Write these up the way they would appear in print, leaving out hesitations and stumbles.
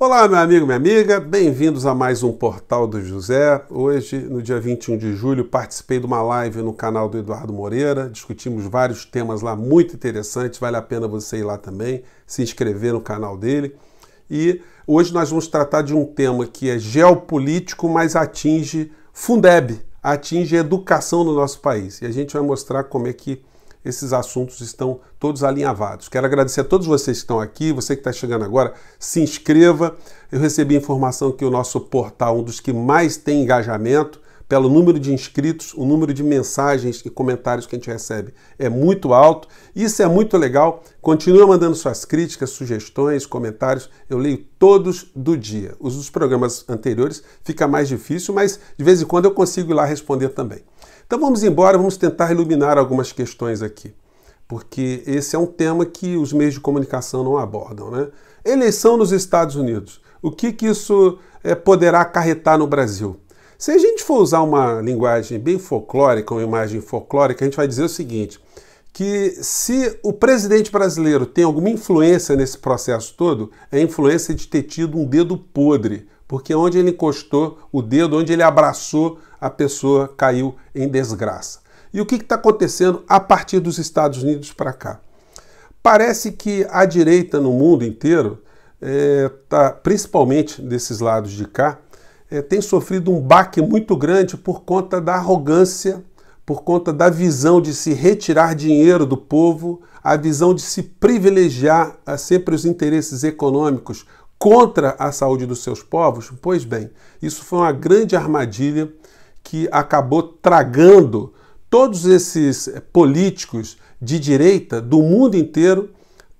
Olá, meu amigo, minha amiga, bem-vindos a mais um Portal do José. Hoje, no dia 21 de julho, participei de uma live no canal do Eduardo Moreira, discutimos vários temas lá muito interessantes, vale a pena você ir lá também, se inscrever no canal dele. E hoje nós vamos tratar de um tema que é geopolítico, mas atinge Fundeb, atinge a educação no nosso país. E a gente vai mostrar como é que esses assuntos estão todos alinhavados. Quero agradecer a todos vocês que estão aqui, você que está chegando agora, se inscreva. Eu recebi informação que o nosso portal é um dos que mais tem engajamento, pelo número de inscritos, o número de mensagens e comentários que a gente recebe é muito alto. Isso é muito legal. Continua mandando suas críticas, sugestões, comentários. Eu leio todos do dia. Os dos programas anteriores fica mais difícil, mas de vez em quando eu consigo ir lá responder também. Então vamos embora, vamos tentar iluminar algumas questões aqui, porque esse é um tema que os meios de comunicação não abordam, né? Eleição nos Estados Unidos. O que isso poderá acarretar no Brasil? Se a gente for usar uma linguagem bem folclórica, uma imagem folclórica, a gente vai dizer o seguinte, que se o presidente brasileiro tem alguma influência nesse processo todo, é a influência de ter tido um dedo podre, porque onde ele encostou o dedo, onde ele abraçou, a pessoa caiu em desgraça. E o que está acontecendo a partir dos Estados Unidos para cá? Parece que a direita no mundo inteiro, principalmente desses lados de cá, tem sofrido um baque muito grande por conta da arrogância, por conta da visão de se retirar dinheiro do povo, a visão de se privilegiar sempre os interesses econômicos contra a saúde dos seus povos. Pois bem, isso foi uma grande armadilha que acabou tragando todos esses políticos de direita do mundo inteiro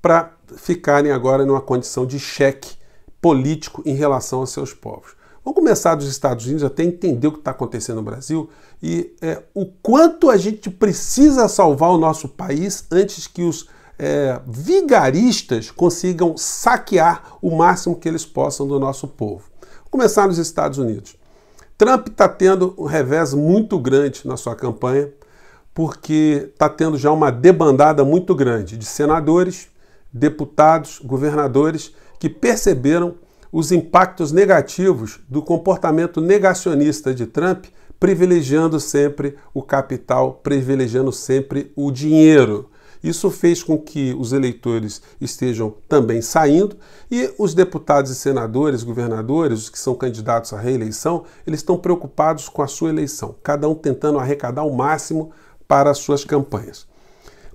para ficarem agora numa condição de cheque político em relação aos seus povos. Vamos começar dos Estados Unidos até entender o que está acontecendo no Brasil e o quanto a gente precisa salvar o nosso país antes que os vigaristas consigam saquear o máximo que eles possam do nosso povo. Vamos começar nos Estados Unidos. Trump está tendo um revés muito grande na sua campanha, porque está tendo já uma debandada muito grande de senadores, deputados, governadores que perceberam os impactos negativos do comportamento negacionista de Trump, privilegiando sempre o capital, privilegiando sempre o dinheiro. Isso fez com que os eleitores estejam também saindo e os deputados e senadores, governadores, os que são candidatos à reeleição, eles estão preocupados com a sua eleição, cada um tentando arrecadar o máximo para as suas campanhas.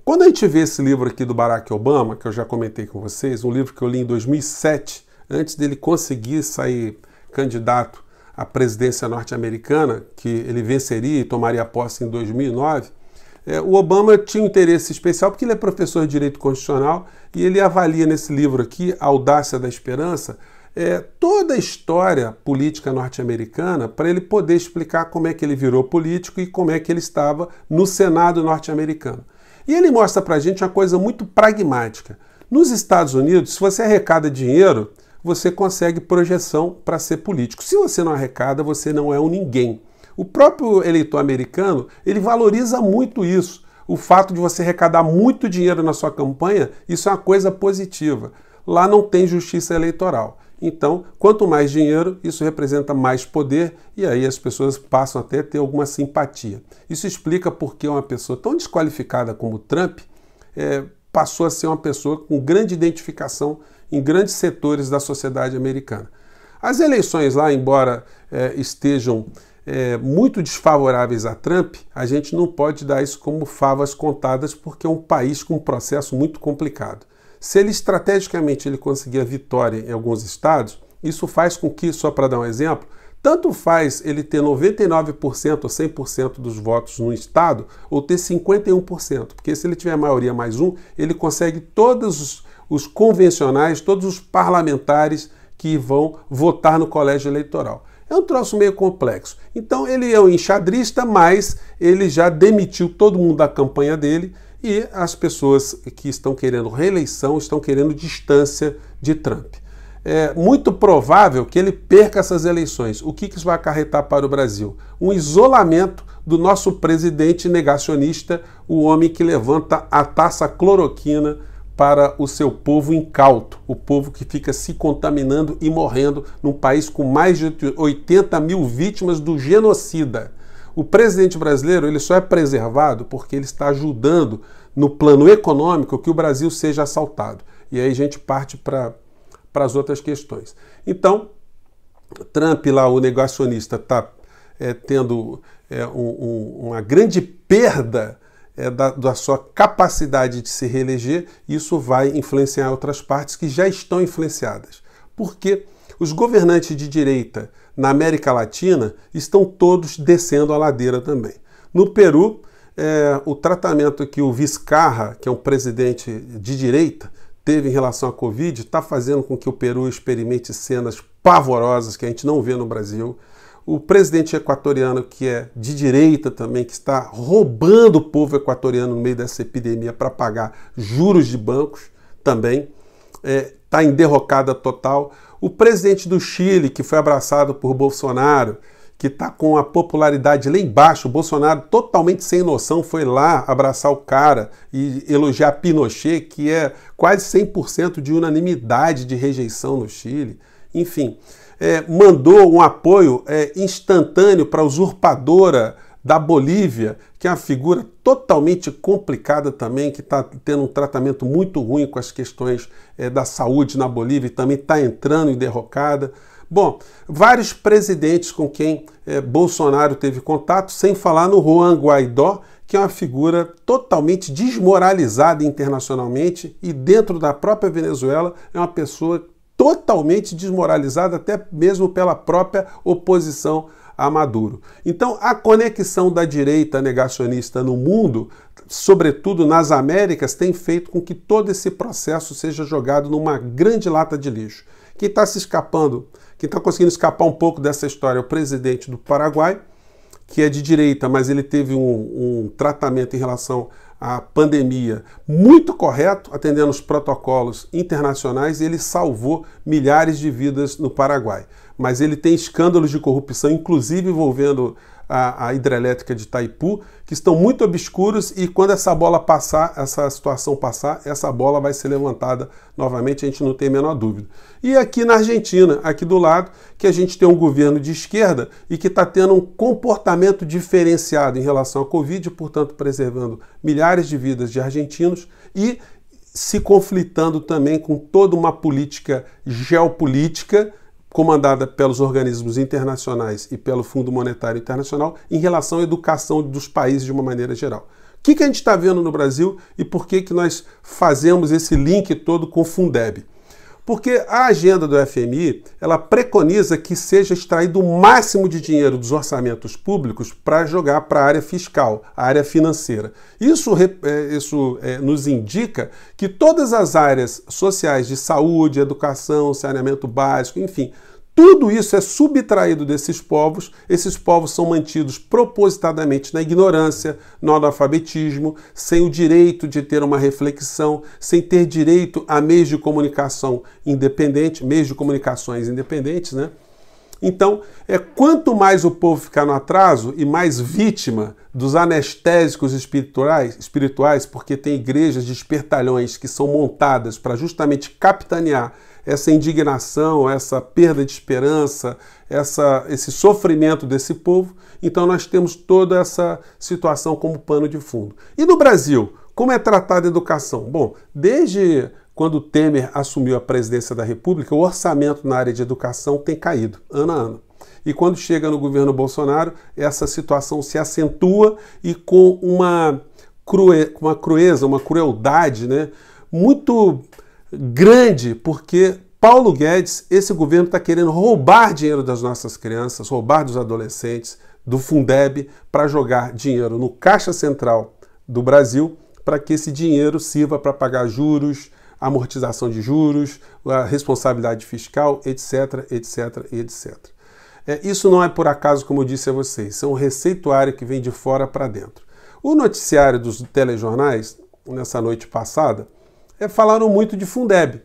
Quando a gente vê esse livro aqui do Barack Obama, que eu já comentei com vocês, um livro que eu li em 2007, antes dele conseguir sair candidato à presidência norte-americana, que ele venceria e tomaria posse em 2009, o Obama tinha um interesse especial porque ele é professor de Direito Constitucional e ele avalia nesse livro aqui, A Audácia da Esperança, toda a história política norte-americana para ele poder explicar como é que ele virou político e como é que ele estava no Senado norte-americano. E ele mostra para a gente uma coisa muito pragmática. Nos Estados Unidos, se você arrecada dinheiro, você consegue projeção para ser político. Se você não arrecada, você não é um ninguém. O próprio eleitor americano, ele valoriza muito isso. O fato de você arrecadar muito dinheiro na sua campanha, isso é uma coisa positiva. Lá não tem justiça eleitoral. Então, quanto mais dinheiro, isso representa mais poder e aí as pessoas passam até a ter alguma simpatia. Isso explica por que uma pessoa tão desqualificada como Trump passou a ser uma pessoa com grande identificação em grandes setores da sociedade americana. As eleições lá, embora estejam muito desfavoráveis a Trump, a gente não pode dar isso como favas contadas porque é um país com um processo muito complicado. Se ele estrategicamente conseguir a vitória em alguns estados, isso faz com que, só para dar um exemplo, tanto faz ele ter 99% ou 100% dos votos no estado ou ter 51%, porque se ele tiver maioria mais um, ele consegue todos os convencionais, todos os parlamentares que vão votar no colégio eleitoral. É um troço meio complexo. Então ele é um enxadrista, mas ele já demitiu todo mundo da campanha dele e as pessoas que estão querendo reeleição estão querendo distância de Trump. É muito provável que ele perca essas eleições. O que isso vai acarretar para o Brasil? Um isolamento do nosso presidente negacionista, o homem que levanta a taça cloroquina para o seu povo incauto, o povo que fica se contaminando e morrendo num país com mais de 80 mil vítimas do genocida. O presidente brasileiro ele só é preservado porque ele está ajudando no plano econômico que o Brasil seja assaltado. E aí a gente parte para as outras questões. Então, Trump lá, o negacionista, está tendo uma grande perda da sua capacidade de se reeleger. Isso vai influenciar outras partes que já estão influenciadas. Porque os governantes de direita na América Latina estão todos descendo a ladeira também. No Peru, o tratamento que o Vizcarra, que é um presidente de direita, teve em relação à Covid, está fazendo com que o Peru experimente cenas pavorosas que a gente não vê no Brasil. O presidente equatoriano, que é de direita também, que está roubando o povo equatoriano no meio dessa epidemia para pagar juros de bancos, também está em derrocada total. O presidente do Chile, que foi abraçado por Bolsonaro, que está com a popularidade lá embaixo, o Bolsonaro totalmente sem noção foi lá abraçar o cara e elogiar Pinochet, que é quase 100% de unanimidade de rejeição no Chile. Enfim, mandou um apoio instantâneo para a usurpadora da Bolívia, que é uma figura totalmente complicada também, que está tendo um tratamento muito ruim com as questões da saúde na Bolívia e também está entrando em derrocada. Bom, vários presidentes com quem Bolsonaro teve contato, sem falar no Juan Guaidó, que é uma figura totalmente desmoralizada internacionalmente e dentro da própria Venezuela é uma pessoa totalmente desmoralizada até mesmo pela própria oposição a Maduro. Então, a conexão da direita negacionista no mundo, sobretudo nas Américas, tem feito com que todo esse processo seja jogado numa grande lata de lixo. Quem está se escapando, quem está conseguindo escapar um pouco dessa história é o presidente do Paraguai, que é de direita, mas ele teve um tratamento em relação à pandemia muito correto, atendendo os protocolos internacionais, e ele salvou milhares de vidas no Paraguai. Mas ele tem escândalos de corrupção, inclusive envolvendo a hidrelétrica de Itaipu, que estão muito obscuros, e quando essa bola passar, essa situação passar, essa bola vai ser levantada novamente, a gente não tem a menor dúvida. E aqui na Argentina, aqui do lado, que a gente tem um governo de esquerda e que está tendo um comportamento diferenciado em relação à Covid, portanto preservando milhares de vidas de argentinos e se conflitando também com toda uma política geopolítica comandada pelos organismos internacionais e pelo Fundo Monetário Internacional em relação à educação dos países de uma maneira geral. O que a gente está vendo no Brasil e por que nós fazemos esse link todo com o Fundeb? Porque a agenda do FMI, ela preconiza que seja extraído o máximo de dinheiro dos orçamentos públicos para jogar para a área fiscal, a área financeira. Isso nos indica que todas as áreas sociais de saúde, educação, saneamento básico, enfim, tudo isso é subtraído desses povos. Esses povos são mantidos propositadamente na ignorância, no analfabetismo, sem o direito de ter uma reflexão, sem ter direito a meios de comunicação independente, meios de comunicações independentes, né? Então, quanto mais o povo ficar no atraso e mais vítima dos anestésicos espirituais, porque tem igrejas de espertalhões que são montadas para justamente capitanear essa indignação, essa perda de esperança, esse sofrimento desse povo, então nós temos toda essa situação como pano de fundo. E no Brasil, como é tratada a educação? Bom, desde quando Temer assumiu a presidência da República, o orçamento na área de educação tem caído, ano a ano. E quando chega no governo Bolsonaro, essa situação se acentua e com uma crueza, uma crueldade, né, muito grande, porque Paulo Guedes, esse governo está querendo roubar dinheiro das nossas crianças, roubar dos adolescentes, do Fundeb, para jogar dinheiro no Caixa Central do Brasil, para que esse dinheiro sirva para pagar juros, amortização de juros, a responsabilidade fiscal, etc, etc, etc. Isso não é por acaso, como eu disse a vocês, isso é um receituário que vem de fora para dentro. O noticiário dos telejornais, nessa noite passada, falaram muito de Fundeb,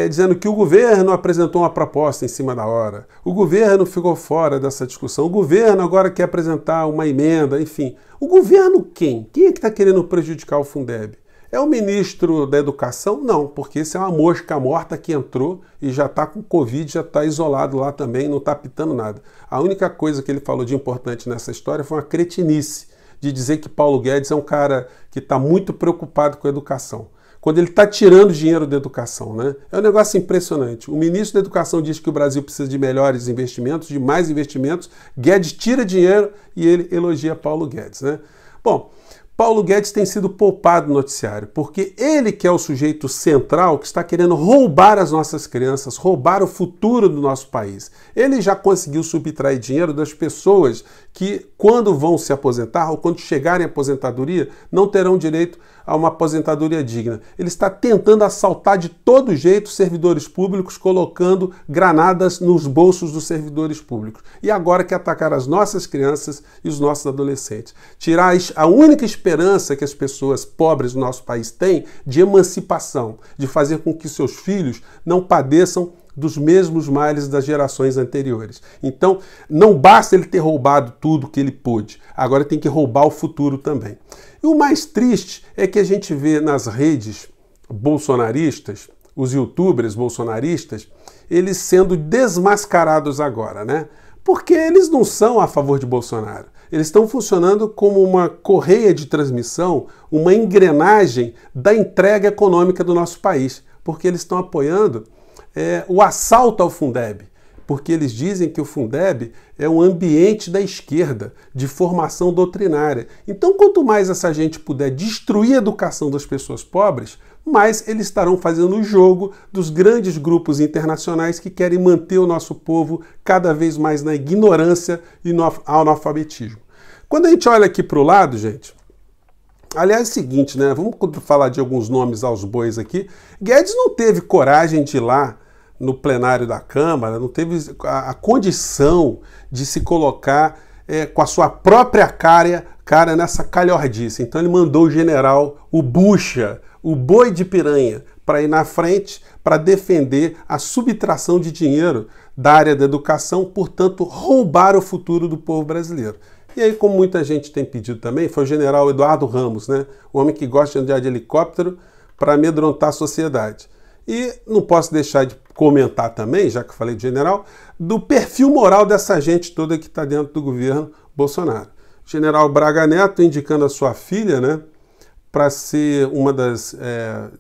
dizendo que o governo apresentou uma proposta em cima da hora, o governo ficou fora dessa discussão, o governo agora quer apresentar uma emenda, enfim. O governo quem? Quem é que está querendo prejudicar o Fundeb? É o ministro da Educação? Não, porque esse é uma mosca morta que entrou e já está com Covid, já está isolado lá também, não está apitando nada. A única coisa que ele falou de importante nessa história foi uma cretinice de dizer que Paulo Guedes é um cara que está muito preocupado com a educação. Quando ele está tirando dinheiro da educação, né? É um negócio impressionante. O ministro da Educação diz que o Brasil precisa de melhores investimentos, de mais investimentos. Guedes tira dinheiro e ele elogia Paulo Guedes, né? Bom, Paulo Guedes tem sido poupado no noticiário, porque ele que é o sujeito central que está querendo roubar as nossas crianças, roubar o futuro do nosso país. Ele já conseguiu subtrair dinheiro das pessoas que, quando vão se aposentar ou quando chegarem à aposentadoria, não terão direito a uma aposentadoria digna. Ele está tentando assaltar de todo jeito servidores públicos, colocando granadas nos bolsos dos servidores públicos. E agora quer atacar as nossas crianças e os nossos adolescentes. Tirar a única esperança que as pessoas pobres do nosso país têm de emancipação, de fazer com que seus filhos não padeçam dos mesmos males das gerações anteriores. Então, não basta ele ter roubado tudo que ele pôde, agora tem que roubar o futuro também. E o mais triste é que a gente vê nas redes bolsonaristas, os youtubers bolsonaristas, eles sendo desmascarados agora, né? Porque eles não são a favor de Bolsonaro. Eles estão funcionando como uma correia de transmissão, uma engrenagem da entrega econômica do nosso país, porque eles estão apoiando o assalto ao Fundeb, porque eles dizem que o Fundeb é um ambiente da esquerda, de formação doutrinária. Então, quanto mais essa gente puder destruir a educação das pessoas pobres, mais eles estarão fazendo o jogo dos grandes grupos internacionais que querem manter o nosso povo cada vez mais na ignorância e no analfabetismo. Quando a gente olha aqui para o lado, gente, aliás, é o seguinte, né? Vamos falar de alguns nomes aos bois aqui. Guedes não teve coragem de ir lá no plenário da Câmara, não teve a condição de se colocar com a sua própria cara nessa calhordice. Então ele mandou o general, o Bucha, o boi de piranha, para ir na frente para defender a subtração de dinheiro da área da educação, portanto, roubar o futuro do povo brasileiro. E aí, como muita gente tem pedido também, foi o general Eduardo Ramos, né? O homem que gosta de andar de helicóptero para amedrontar a sociedade. E não posso deixar de comentar também, já que eu falei de general, do perfil moral dessa gente toda que está dentro do governo Bolsonaro. General Braga Neto indicando a sua filha, né, para ser uma das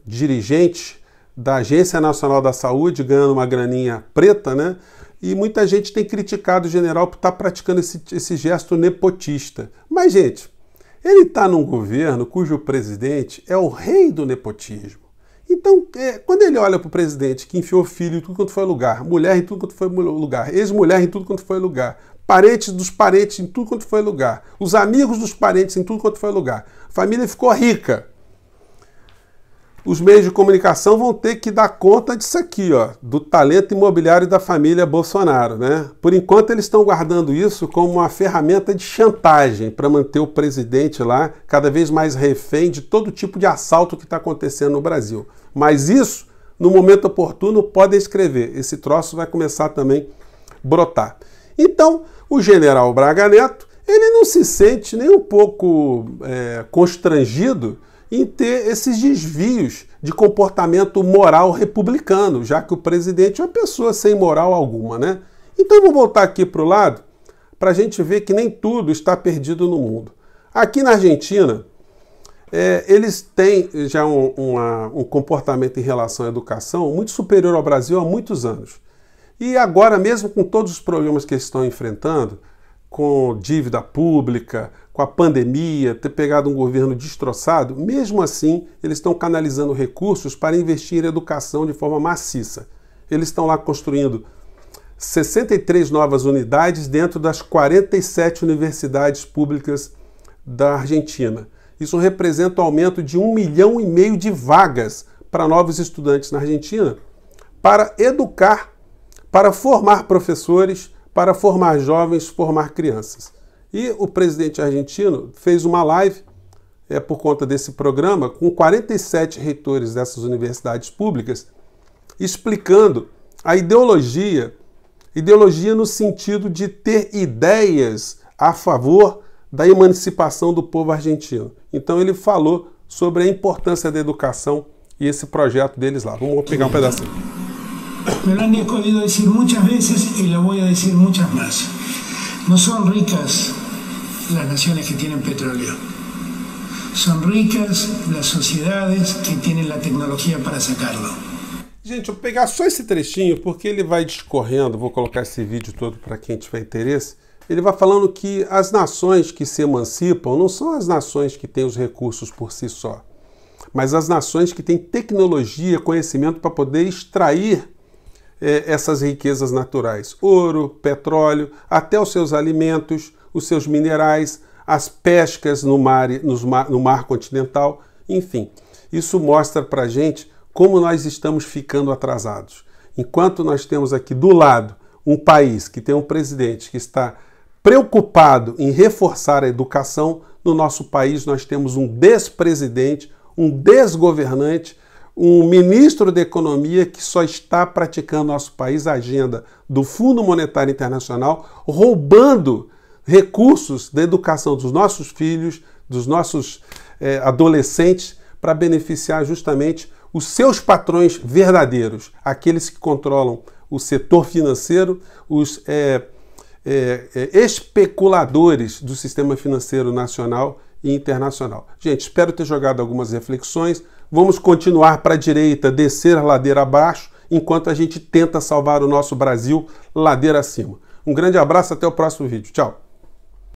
dirigentes da Agência Nacional da Saúde, ganhando uma graninha preta, né? E muita gente tem criticado o general por estar praticando esse gesto nepotista. Mas, gente, ele está num governo cujo presidente é o rei do nepotismo. Então, quando ele olha para o presidente que enfiou filho em tudo quanto foi lugar, mulher em tudo quanto foi lugar, ex-mulher em tudo quanto foi lugar, parentes dos parentes em tudo quanto foi lugar, os amigos dos parentes em tudo quanto foi lugar, a família ficou rica. Os meios de comunicação vão ter que dar conta disso aqui, ó, do talento imobiliário da família Bolsonaro, né? Por enquanto eles estão guardando isso como uma ferramenta de chantagem para manter o presidente lá cada vez mais refém de todo tipo de assalto que está acontecendo no Brasil. Mas isso, no momento oportuno, podem escrever. Esse troço vai começar também a brotar. Então, o general Braga Neto, ele não se sente nem um pouco constrangido em ter esses desvios de comportamento moral republicano, já que o presidente é uma pessoa sem moral alguma, né? Então vamos voltar aqui para o lado para a gente ver que nem tudo está perdido no mundo. Aqui na Argentina, eles têm já um comportamento em relação à educação muito superior ao Brasil há muitos anos. E agora, mesmo com todos os problemas que eles estão enfrentando, com dívida pública, com a pandemia, ter pegado um governo destroçado, mesmo assim, eles estão canalizando recursos para investir em educação de forma maciça. Eles estão lá construindo 63 novas unidades dentro das 47 universidades públicas da Argentina. Isso representa um aumento de 1,5 milhão de vagas para novos estudantes na Argentina, para educar, para formar professores, para formar jovens, formar crianças. E o presidente argentino fez uma live, por conta desse programa, com 47 reitores dessas universidades públicas, explicando a ideologia no sentido de ter ideias a favor da emancipação do povo argentino. Então ele falou sobre a importância da educação e esse projeto deles lá. Vamos pegar um pedacinho. Me lo han escuchado decir muchas veces y lo voy a decir muchas más. No son ricas las naciones que tienen petróleo. Son ricas las sociedades que tienen la tecnología para sacarlo. Gente, eu vou pegar só esse trechinho porque ele vai discorrendo, vou colocar esse vídeo todo para quem tiver interesse. Ele vai falando que as nações que se emancipam não são as nações que têm os recursos por si só, mas as nações que têm tecnologia, conhecimento para poder extrair essas riquezas naturais. Ouro, petróleo, até os seus alimentos, os seus minerais, as pescas no mar continental, enfim. Isso mostra para a gente como nós estamos ficando atrasados. Enquanto nós temos aqui do lado um país que tem um presidente que está preocupado em reforçar a educação, no nosso país nós temos um despresidente, um desgovernante, um ministro da Economia que só está praticando no nosso país a agenda do Fundo Monetário Internacional, roubando recursos da educação dos nossos filhos, dos nossos adolescentes, para beneficiar justamente os seus patrões verdadeiros, aqueles que controlam o setor financeiro, os especuladores do sistema financeiro nacional e internacional. Gente, espero ter jogado algumas reflexões. Vamos continuar para a direita, descer a ladeira abaixo, enquanto a gente tenta salvar o nosso Brasil ladeira acima. Um grande abraço, até o próximo vídeo. Tchau!